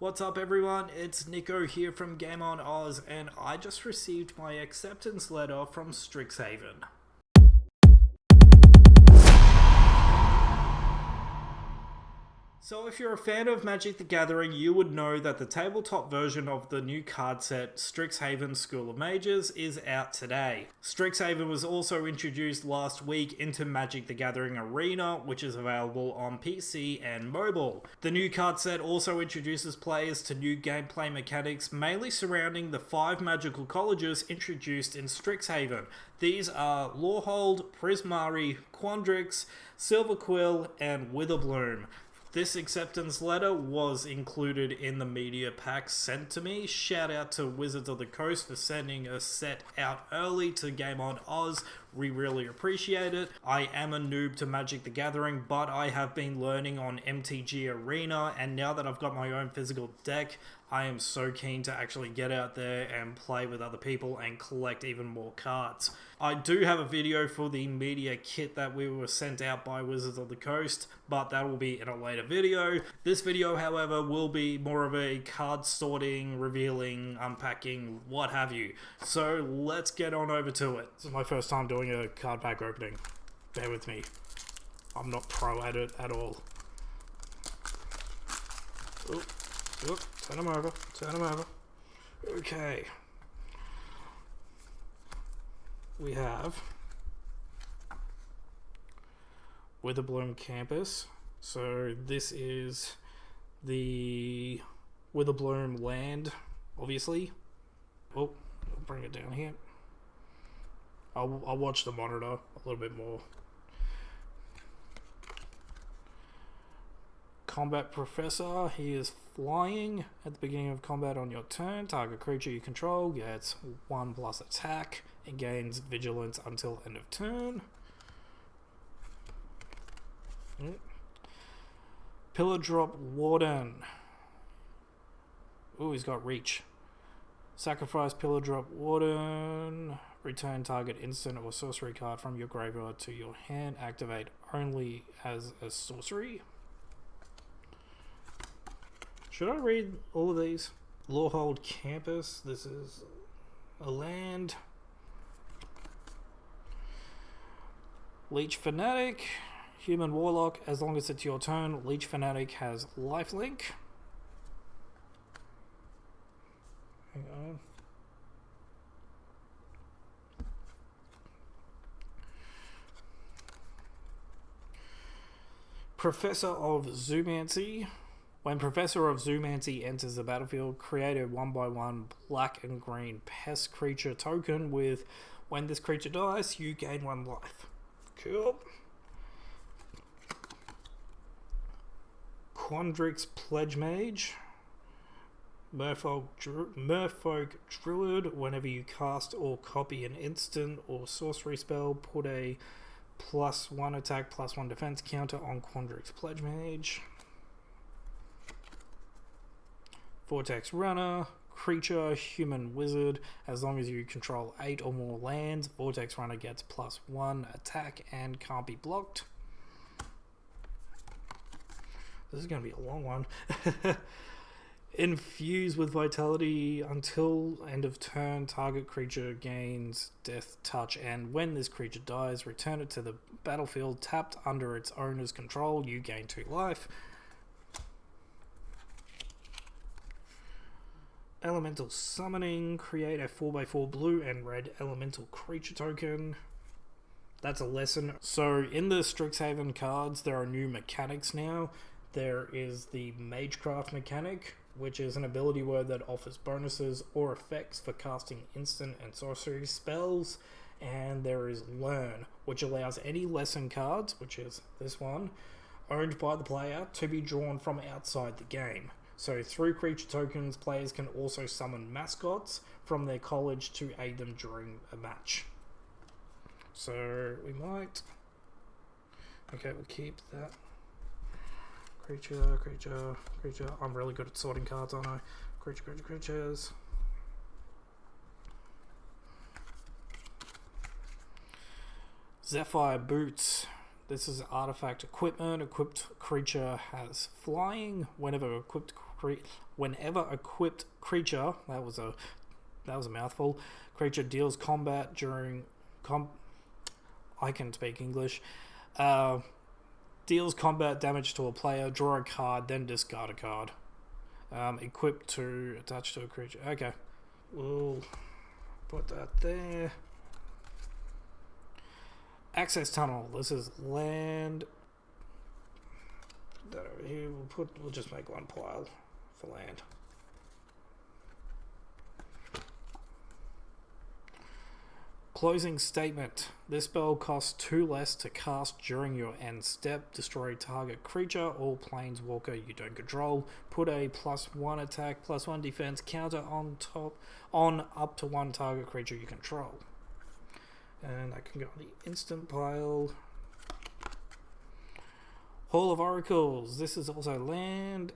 What's up everyone, it's Nicco here from Game On Oz, and I just received my acceptance letter from Strixhaven. So if you're a fan of Magic the Gathering, you would know that the tabletop version of the new card set, Strixhaven School of Mages, is out today. Strixhaven was also introduced last week into Magic the Gathering Arena, which is available on PC and mobile. The new card set also introduces players to new gameplay mechanics, mainly surrounding the 5 magical colleges introduced in Strixhaven. These are Lorehold, Prismaria, Quandrix, Silver Quill, and Witherbloom. This acceptance letter was included in the media pack sent to me. Shout out to Wizards of the Coast for sending a set out early to Game On Oz. We really appreciate it. I am a noob to Magic the Gathering, but I have been learning on MTG Arena, and now that I've got my own physical deck, I am so keen to actually get out there and play with other people and collect even more cards. I do have a video for the media kit that we were sent out by Wizards of the Coast, but that will be in a later video. This video, however, will be more of a card sorting, revealing, unpacking, what have you. So let's get on over to it. This is my first time doing a card pack opening. Bear with me. I'm not pro at it at all. Oop. Oop. Turn them over. Turn them over. Okay. We have Witherbloom Campus. So this is the Witherbloom land, obviously. Oh, I'll bring it down here. I'll watch the monitor a little bit more. Combat Professor, he is flying at the beginning of combat on your turn. Target creature you control gets 1+ attack and gains vigilance until end of turn. Pillar Drop Warden. Ooh, he's got reach. Sacrifice Pillar Drop Warden. Return target instant or sorcery card from your graveyard to your hand. Activate only as a sorcery. Should I read all of these? Lorehold Campus. This is a land. Leech Fanatic. Human Warlock. As long as it's your turn, Leech Fanatic has lifelink. Hang on. Professor of Zoomancy. When Professor of Zoomancy enters the battlefield, create a 1/1 black and green pest creature token with, when this creature dies, you gain 1 life. Cool. Quandrix Pledge Mage. Merfolk Druid. Whenever you cast or copy an instant or sorcery spell, put a +1 attack, +1 defense counter on Quandrix Pledge Mage. Vortex Runner, creature, human wizard. As long as you control 8 or more lands, Vortex Runner gets +1 attack and can't be blocked. This is going to be a long one. Infuse with Vitality until end of turn. Target creature gains Death Touch, and when this creature dies, return it to the battlefield tapped under its owner's control. You gain 2 life. Elemental Summoning. Create a 4/4 blue and red elemental creature token. That's a lesson. So in the Strixhaven cards, there are new mechanics now. There is the Magecraft mechanic, which is an ability word that offers bonuses or effects for casting instant and sorcery spells. And there is Learn, which allows any lesson cards, which is this one, owned by the player, to be drawn from outside the game. So through creature tokens, players can also summon mascots from their college to aid them during a match. So we might... Okay, we'll keep that. Creature. I'm really good at sorting cards, aren't I? Creatures. Zephyr Boots. This is artifact equipment. Equipped creature has flying. Whenever equipped whenever equipped creature, that was a mouthful, creature deals combat during I can speak English. Deals combat damage to a player, draw a card, then discard a card. Equipped to attach to a creature. Okay, we'll put that there. Access tunnel. This is land. That over here. We'll just make one pile for land. Closing statement. This spell costs 2 less to cast during your end step. Destroy target creature or planeswalker you don't control. Put a +1 attack, +1 defense counter on up to 1 target creature you control. And that can go on the instant pile. Hall of Oracles. This is also land.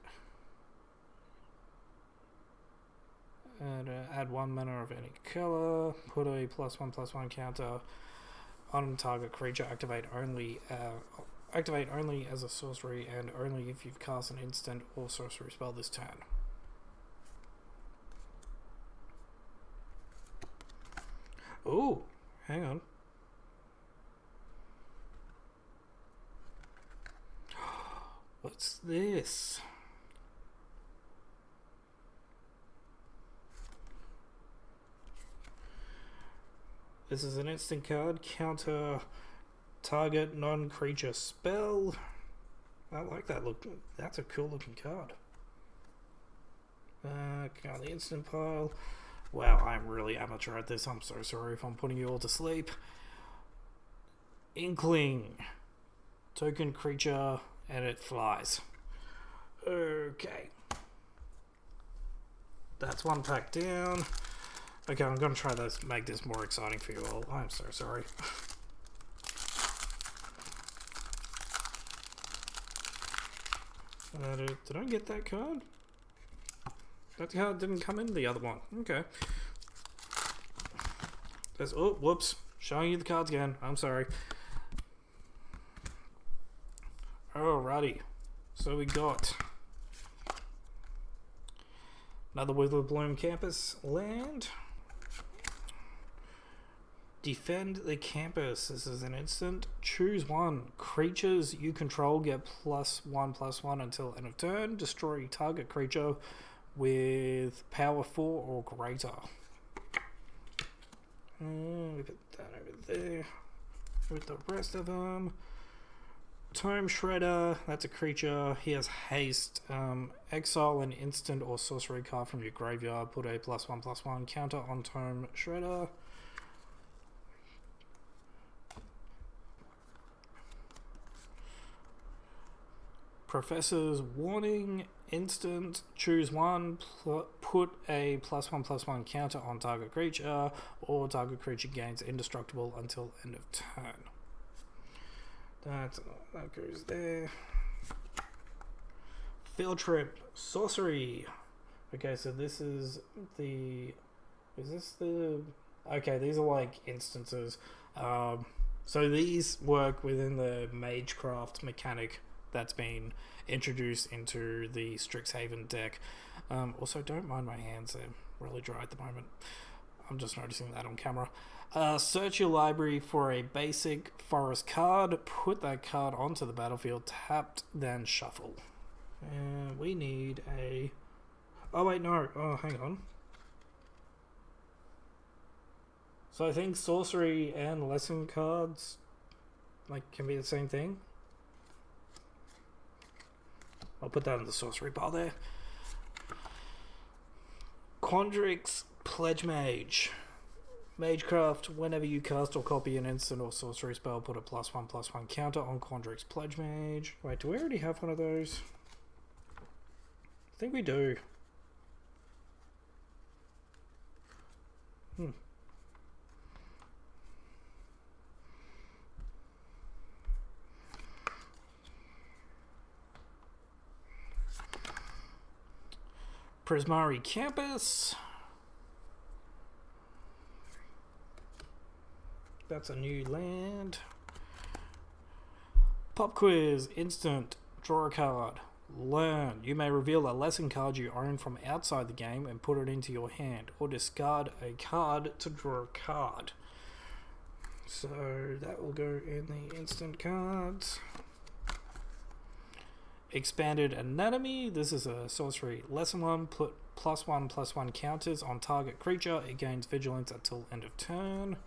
And add 1 mana of any color. Put a +1/+1 counter on target creature. Activate only as a sorcery, and only if you've cast an instant or sorcery spell this turn. Ooh, hang on. What's this? This is an instant card. Counter target non-creature spell. I like that look. That's a cool looking card. On the instant pile. Wow, I'm really amateur at this. I'm so sorry if I'm putting you all to sleep. Inkling. Token creature, and it flies. Okay. That's one pack down. Okay, I'm going to try to make this more exciting for you all. I'm so sorry. Did I get that card? That card didn't come in the other one. Okay. Oh, whoops. Showing you the cards again. I'm sorry. Alrighty. So we got another Witherbloom Campus land. Defend the campus. This is an instant. Choose one. Creatures you control get +1/+1 until end of turn. Destroy target creature with power 4 or greater. We put that over there with the rest of them. Tome Shredder. That's a creature. He has haste. Exile an instant or sorcery card from your graveyard. Put a +1/+1 counter on Tome Shredder. Professor's Warning, instant, choose one, put a +1/+1 counter on target creature, or target creature gains indestructible until end of turn. That goes there. Field Trip, sorcery. Okay, so this is the... Okay, these are like instances. So these work within the Magecraft mechanic that's been introduced into the Strixhaven deck. Also, don't mind my hands, they're really dry at the moment. I'm just noticing that on camera. Search your library for a basic forest card. Put that card onto the battlefield tapped, then shuffle. And we need a... Oh wait, no. Oh, hang on. So I think sorcery and lesson cards can be the same thing. I'll put that in the sorcery pile there. Quandrix Pledge Mage. Magecraft, whenever you cast or copy an instant or sorcery spell, put a +1/+1 counter on Quandrix Pledge Mage. Wait, do we already have one of those? I think we do. Prismaria Campus. That's a new land. Pop Quiz, instant, draw a card. Learn. You may reveal a lesson card you own from outside the game and put it into your hand, or discard a card to draw a card. So that will go in the instant cards. Expanded Anatomy. This is a sorcery. Lesson 1, put +1/+1 counters on target creature. It gains vigilance until end of turn.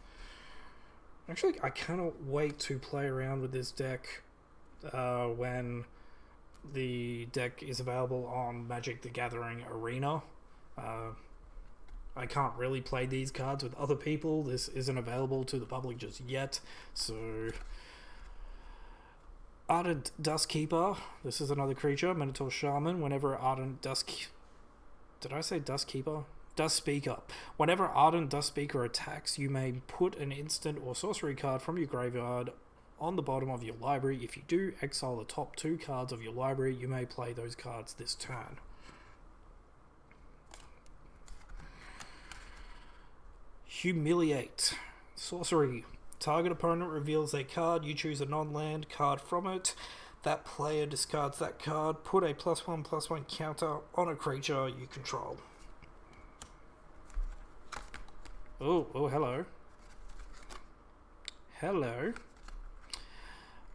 Actually, I cannot wait to play around with this deck when the deck is available on Magic the Gathering Arena. I can't really play these cards with other people. This isn't available to the public just yet. So, Ardent Duskkeeper. This is another creature, Minotaur Shaman. Whenever Ardent Did I say Duskkeeper? Dustspeaker. Whenever Ardent Dustspeaker attacks, you may put an instant or sorcery card from your graveyard on the bottom of your library. If you do, exile the top 2 cards of your library. You may play those cards this turn. Humiliate. Sorcery. Target opponent reveals a card. You choose a non-land card from it. That player discards that card. Put a +1/+1 counter on a creature you control. Oh, hello. Hello.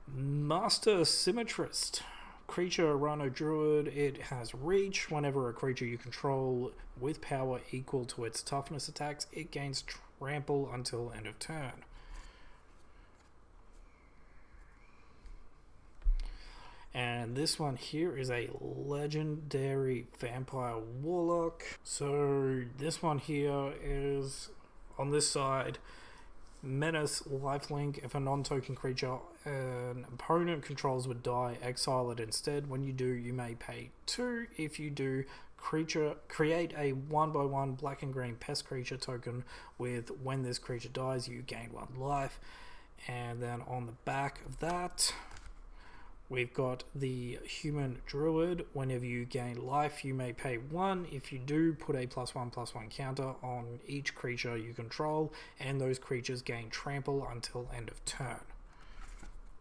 Master Symmetrist. Creature, Rhino Druid. It has reach. Whenever a creature you control with power equal to its toughness attacks, it gains trample until end of turn. And this one here is a legendary vampire warlock. So this one here is on this side, menace, lifelink. If a non-token creature an opponent controls would die, exile it instead. When you do, you may pay 2. If you do, create a 1/1 black and green pest creature token with when this creature dies, you gain 1 life. And then on the back of that, we've got the Human Druid. Whenever you gain life, you may pay 1. If you do, put a +1/+1 counter on each creature you control, and those creatures gain trample until end of turn.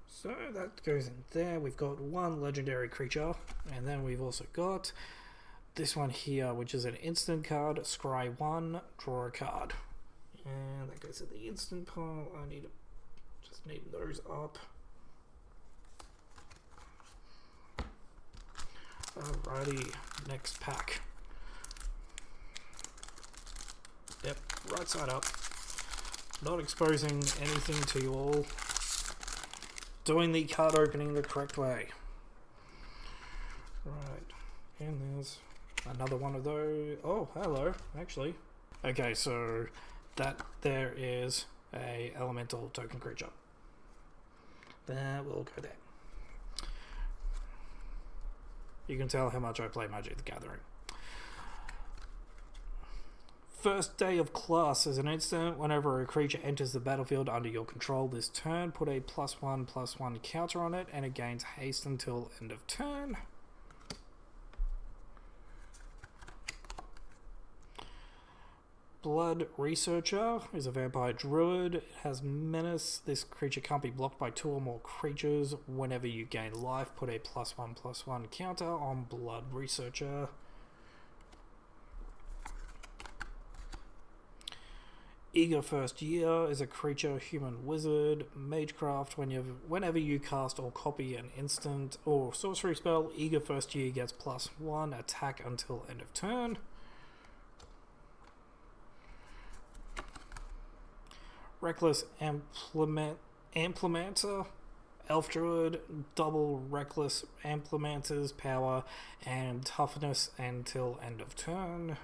So that goes in there. We've got 1 legendary creature, and then we've also got this one here, which is an instant card. Scry 1, draw a card. And that goes to the instant pile. I just need those up. Alrighty, next pack. Yep, right side up. Not exposing anything to you all. Doing the card opening the correct way. Right, and there's another one of those. Oh, hello, actually. Okay, so that there is a elemental token creature. That will go there. You can tell how much I play Magic the Gathering. First Day of Class is an instant. Whenever a creature enters the battlefield under your control this turn, put a +1/+1 counter on it, and it gains haste until end of turn. Blood Researcher is a vampire druid. It has menace. This creature can't be blocked by 2 or more creatures. Whenever you gain life, put a +1/+1 counter on Blood Researcher. Eager First Year is a creature, human wizard, magecraft. Whenever you cast or copy an instant or sorcery spell, Eager First Year gets +1 attack until end of turn. Reckless Implementer, Elf Druid, double Reckless Implementer's power and toughness until end of turn.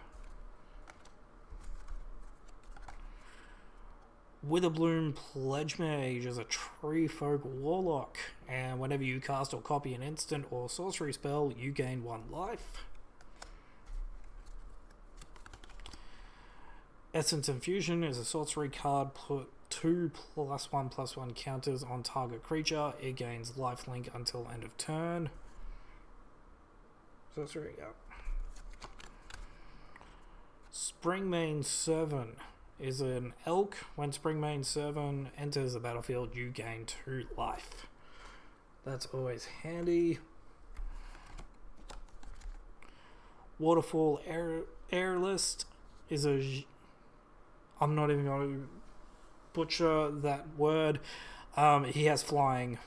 Witherbloom Pledge Mage is a Tree Folk Warlock, and whenever you cast or copy an instant or sorcery spell, you gain 1 life. Essence Infusion is a sorcery card. Put 2 +1/+1 counters on target creature. It gains lifelink until end of turn. Sorcery, yeah. Springmane Servant is an elk. When Springmane Servant enters the battlefield, you gain 2 life. That's always handy. Waterfall Airlist is a... I'm not even going to butcher that word. He has flying,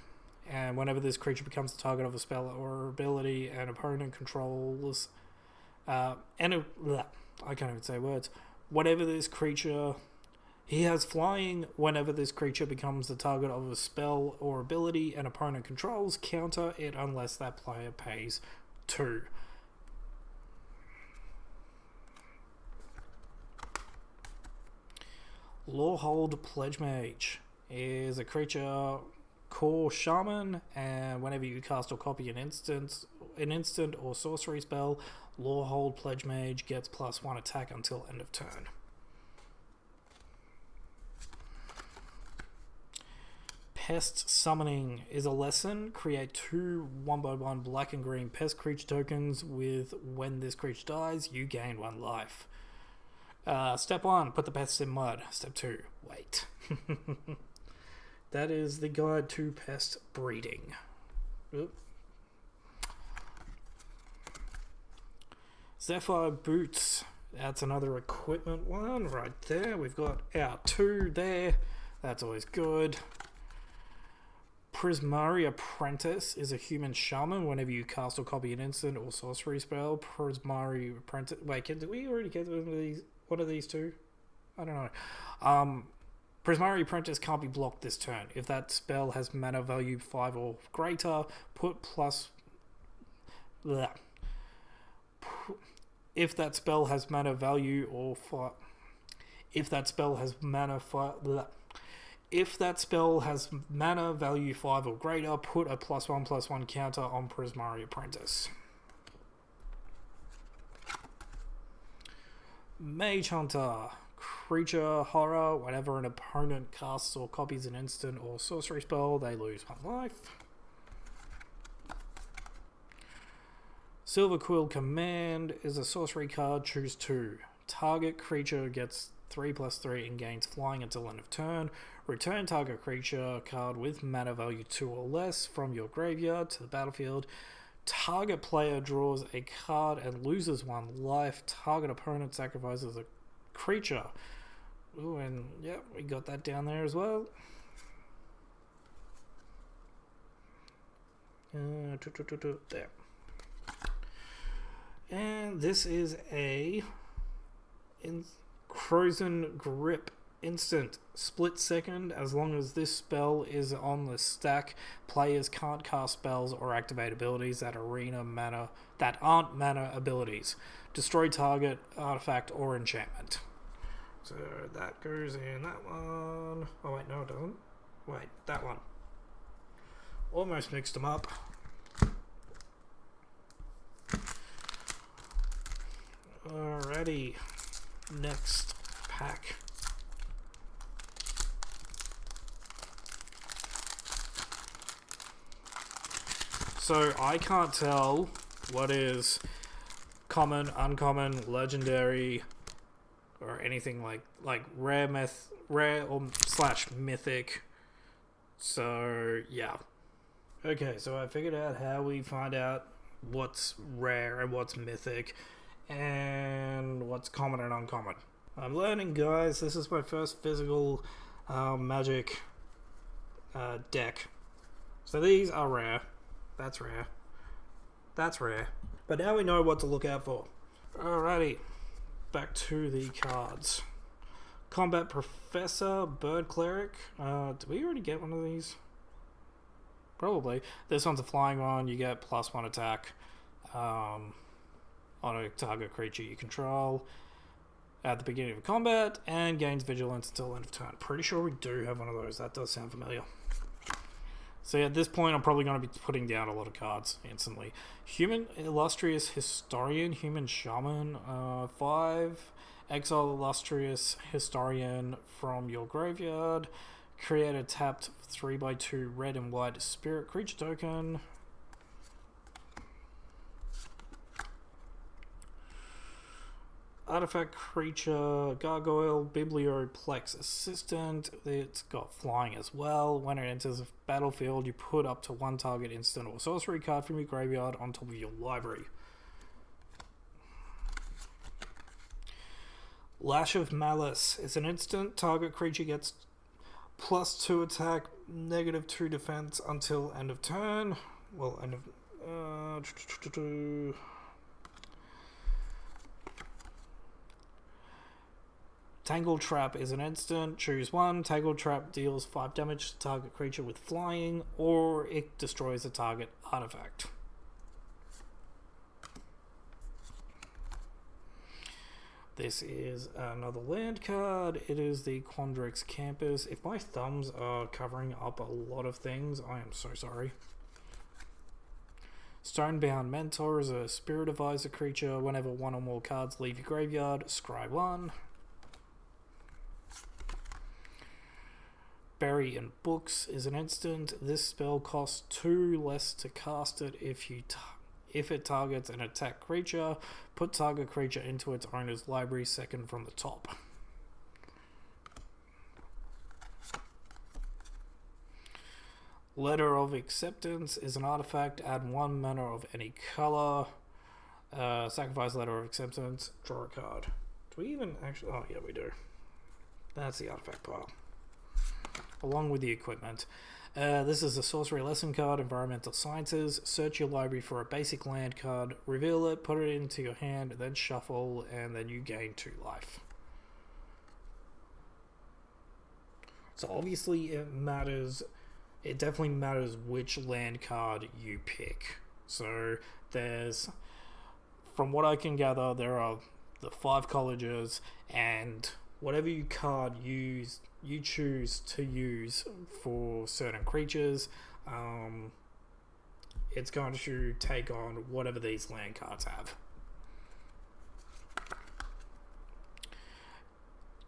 and whenever this creature becomes the target of a spell or ability an opponent controls, I can't even say words. Whenever this creature... He has flying. Whenever this creature becomes the target of a spell or ability an opponent controls, counter it unless that player pays 2. Lawhold Pledge Mage is a creature core shaman, and whenever you cast or copy an instant or sorcery spell, Lawhold Pledge Mage gets +1 attack until end of turn. Pest Summoning is a lesson. Create 2 1/1 black and green pest creature tokens with when this creature dies, you gain 1 life. Step 1, put the pests in mud. Step 2, wait. That is the guide to pest breeding. Oop. Zephyr Boots. That's another equipment one right there. We've got our 2 there. That's always good. Prismaria Apprentice is a human shaman. Whenever you cast or copy an instant or sorcery spell, Prismaria Apprentice... Wait, did we already get one of these 2? I don't know. Prismaria Apprentice can't be blocked this turn. If that spell has mana value 5 or greater, put plus... Bleh. If that spell has mana value or 5... If that spell has mana 5... Bleh. If that spell has mana value 5 or greater, put a +1/+1 counter on Prismaria Apprentice. Mage Hunter. Creature horror. Whenever an opponent casts or copies an instant or sorcery spell, they lose 1 life. Silver Quill Command is a sorcery card. Choose 2. Target creature gets 3/3 and gains flying until end of turn. Return target creature card with mana value 2 or less from your graveyard to the battlefield. Target player draws a card and loses 1 life. Target opponent sacrifices a creature. Ooh, and yeah, we got that down there as well. There. And this is a Frozen Grip instant. Split second. As long as this spell is on the stack, players can't cast spells or activate abilities that aren't mana abilities. Destroy target artifact or enchantment. So that goes in that one. Oh wait, no it doesn't. Wait, that one. Almost mixed them up. Alrighty. Next pack. So I can't tell what is common, uncommon, legendary, or anything like rare or / mythic. So yeah. Okay, so I figured out how we find out what's rare and what's mythic and what's common and uncommon. I'm learning, guys. This is my first physical magic deck. So these are rare. That's rare. That's rare. But now we know what to look out for. Alrighty. Back to the cards. Combat Professor, Bird Cleric. Did we already get one of these? Probably. This one's a flying one. You get +1 attack on a target creature you control at the beginning of combat and gains vigilance until end of turn. Pretty sure we do have one of those. That does sound familiar. So at this point, I'm probably going to be putting down a lot of cards instantly. Human Illustrious Historian, Human Shaman, 5. Exile Illustrious Historian from your graveyard. Create a tapped 3/2 red and white spirit creature token. Artifact creature, Gargoyle, Biblioplex Assistant. It's got flying as well. When it enters the battlefield, you put up to 1 target instant or sorcery card from your graveyard on top of your library. Lash of Malice is an instant. Target creature gets +2 attack, -2 defense until end of turn. Well, end of... Tangle Trap is an instant. Choose one. Tangle Trap deals 5 damage to target creature with flying, or it destroys a target artifact. This is another land card. It is the Quandrix Campus. If my thumbs are covering up a lot of things, I am so sorry. Stonebound Mentor is a Spirit Advisor creature. Whenever one or more cards leave your graveyard, scry 1. Bury in Books is an instant. This spell costs 2 less to cast it if it targets an attack creature. Put target creature into its owner's library, second from the top. Letter of Acceptance is an artifact. Add 1 mana of any color. Sacrifice Letter of Acceptance. Draw a card. Do we even actually... Oh, yeah, we do. That's the artifact pile. Along with the equipment. This is a sorcery lesson card, Environmental Sciences. Search your library for a basic land card, reveal it, put it into your hand, then shuffle, and then you gain 2 life. So obviously it matters, it definitely matters which land card you pick. So there's, from what I can gather, there are the 5 colleges, and whatever you choose to use for certain creatures, it's going to take on whatever these land cards have.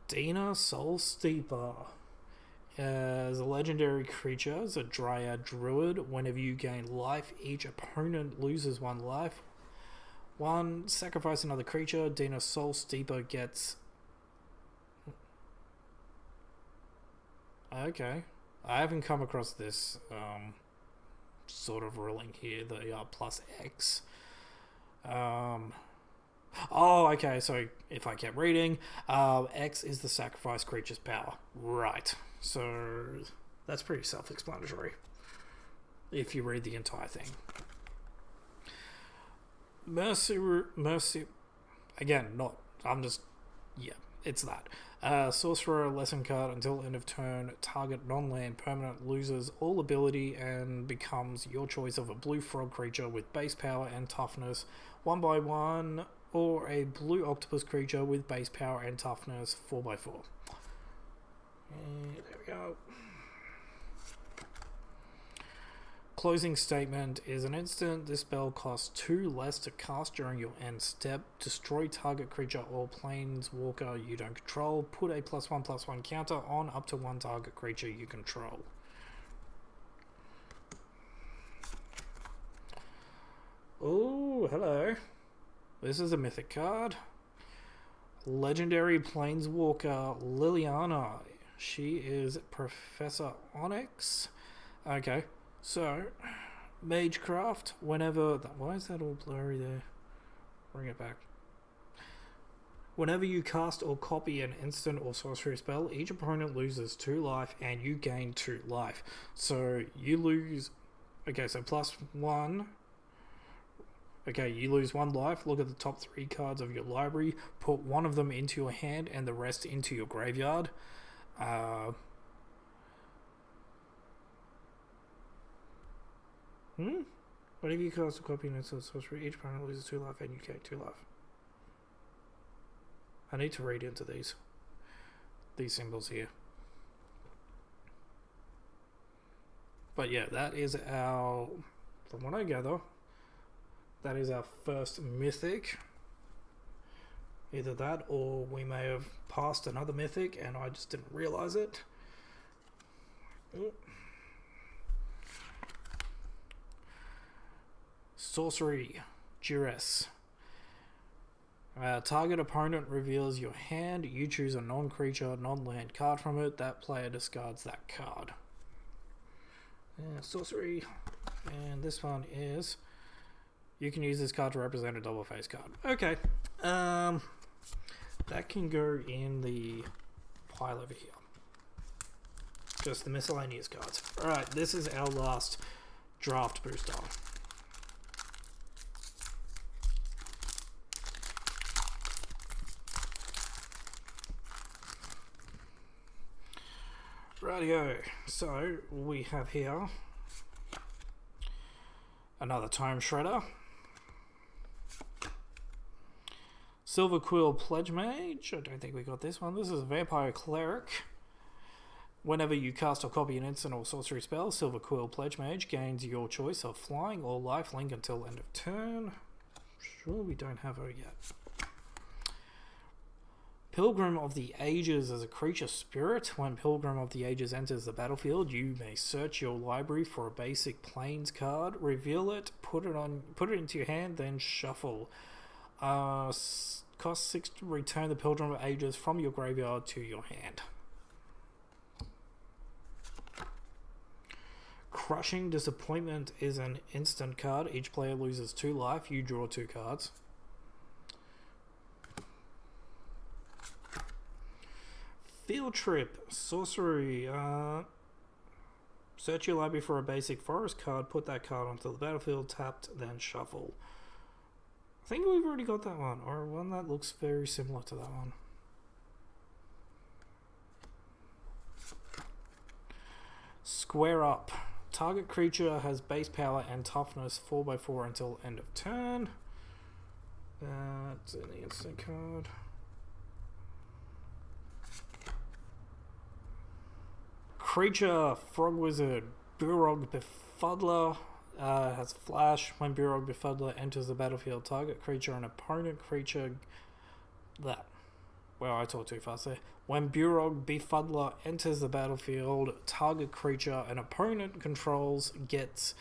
Dina Soul Steeper is a legendary creature. It's a Dryad Druid. Whenever you gain life, each opponent loses 1 life. 1, sacrifice another creature. Dina Soul Steeper gets... Okay, I haven't come across this sort of ruling here, the plus X. Oh, okay, so if I kept reading, X is the sacrifice creature's power. Right, so that's pretty self-explanatory if you read the entire thing. Mercy, again, not, I'm just, yeah, it's that. Sorcerer lesson card. Until end of turn, target non-land permanent loses all ability and becomes your choice of a blue frog creature with base power and toughness 1/1, or a blue octopus creature with base power and toughness 4/4. And there we go. Closing Statement is an instant. This spell costs 2 less to cast during your end step. Destroy target creature or planeswalker you don't control. Put a +1/+1 counter on up to 1 target creature you control. Oh, hello. This is a mythic card. Legendary planeswalker Liliana. She is Professor Onyx. Okay. So, Magecraft, whenever... Why is that all blurry there? Bring it back. Whenever you cast or copy an instant or sorcery spell, each opponent loses 2 life and you gain 2 life. So, you lose... Okay, so +1. Okay, you lose 1 life. Look at the top 3 cards of your library. Put 1 of them into your hand and the rest into your graveyard. Whenever you cast a copy of an instant sorcery, each opponent loses 2 life and you gain 2 life. I need to read into these symbols here. But yeah, that is our, from what I gather, that is our first mythic. Either that or we may have passed another mythic and I just didn't realize it. Sorcery, Duress. Target opponent reveals your hand. You choose a non-creature, non-land card from it. That player discards that card. Sorcery. And this one is... You can use this card to represent a double face card. Okay. That can go in the pile over here. Just the miscellaneous cards. Alright, this is our last draft booster. Rightio, so we have here another Tome Shredder, Silver Quill Pledge Mage. I don't think we got this one. This is a Vampire Cleric. Whenever you cast or copy an instant or sorcery spell, Silver Quill Pledge Mage gains your choice of flying or lifelink until end of turn. Sure, we don't have her yet. Pilgrim of the Ages is a creature spirit. When Pilgrim of the Ages enters the battlefield, you may search your library for a basic Plains card, reveal it, put it into your hand, then shuffle. Cost 6 to return the Pilgrim of Ages from your graveyard to your hand. Crushing Disappointment is an instant card. Each player loses 2 life. You draw 2 cards. Field Trip, sorcery. Search your library for a basic forest card, put that card onto the battlefield, tapped, then shuffle. I think we've already got that one, or one that looks very similar to that one. Square Up. Target creature has base power and toughness 4/4 until end of turn. That's an instant card. Creature, Frog Wizard, Burog Befuddler, has Flash. When Burog Befuddler enters the battlefield, target creature and opponent creature... Well, I talked too fast there. When Burog Befuddler enters the battlefield, target creature and opponent controls gets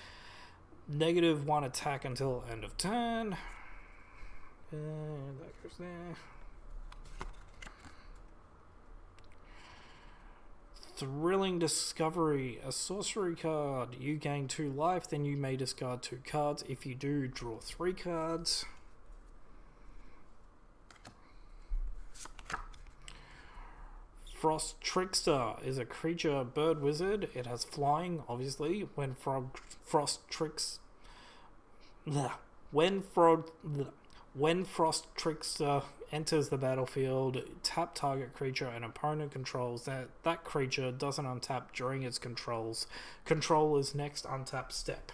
-1 attack until end of turn. And that goes there. Thrilling Discovery, a sorcery card. You gain 2 life, then you may discard 2 cards. If you do, draw 3 cards. Frost Trickster is a creature bird wizard. It has flying, obviously. When Frost Trickster enters the battlefield, tap target creature and opponent controls. That creature doesn't untap during its controller's next untap step.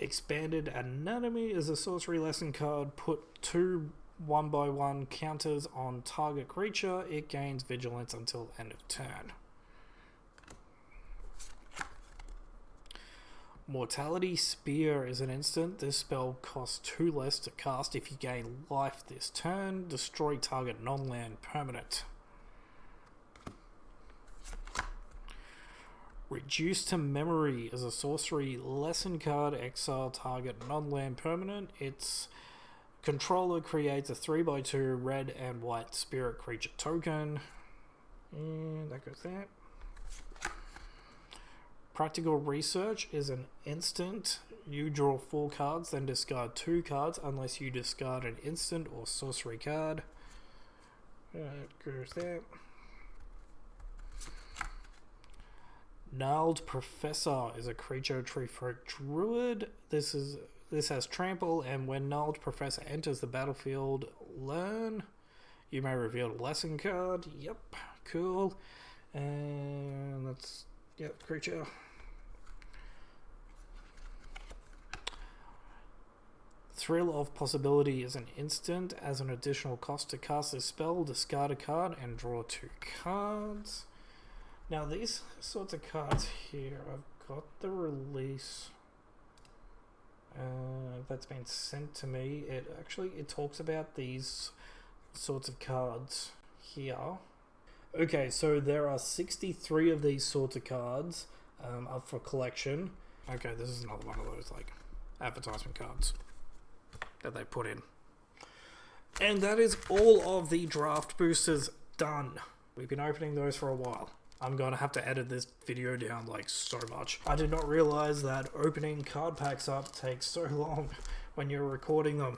Expanded Anatomy is a sorcery lesson card. Put 2 1/1 counters on target creature. It gains vigilance until end of turn. Mortality Spear is an instant. This spell costs 2 less to cast if you gain life this turn. Destroy target non-land permanent. Reduce to Memory is a sorcery lesson card. Exile target non-land permanent. Its controller creates a 3/2 red and white spirit creature token. And that goes there. Practical Research is an instant. You draw 4 cards, then discard 2 cards unless you discard an instant or sorcery card. That goes there. Gnarled Professor is a creature tree folk druid. This has trample, and when Gnarled Professor enters the battlefield, learn. You may reveal a lesson card. Yep, cool. And that's creature. Thrill of Possibility is an instant. As an additional cost to cast this spell, discard a card and draw 2 cards. Now these sorts of cards here, I've got the release that's been sent to me. It talks about these sorts of cards here. Okay, so there are 63 of these sorts of cards up for collection. Okay, this is another one of those like advertisement cards that they put in. And that is all of the draft boosters done. We've been opening those for a while. I'm going to have to edit this video down like so much. I did not realize that opening card packs up takes so long when you're recording them.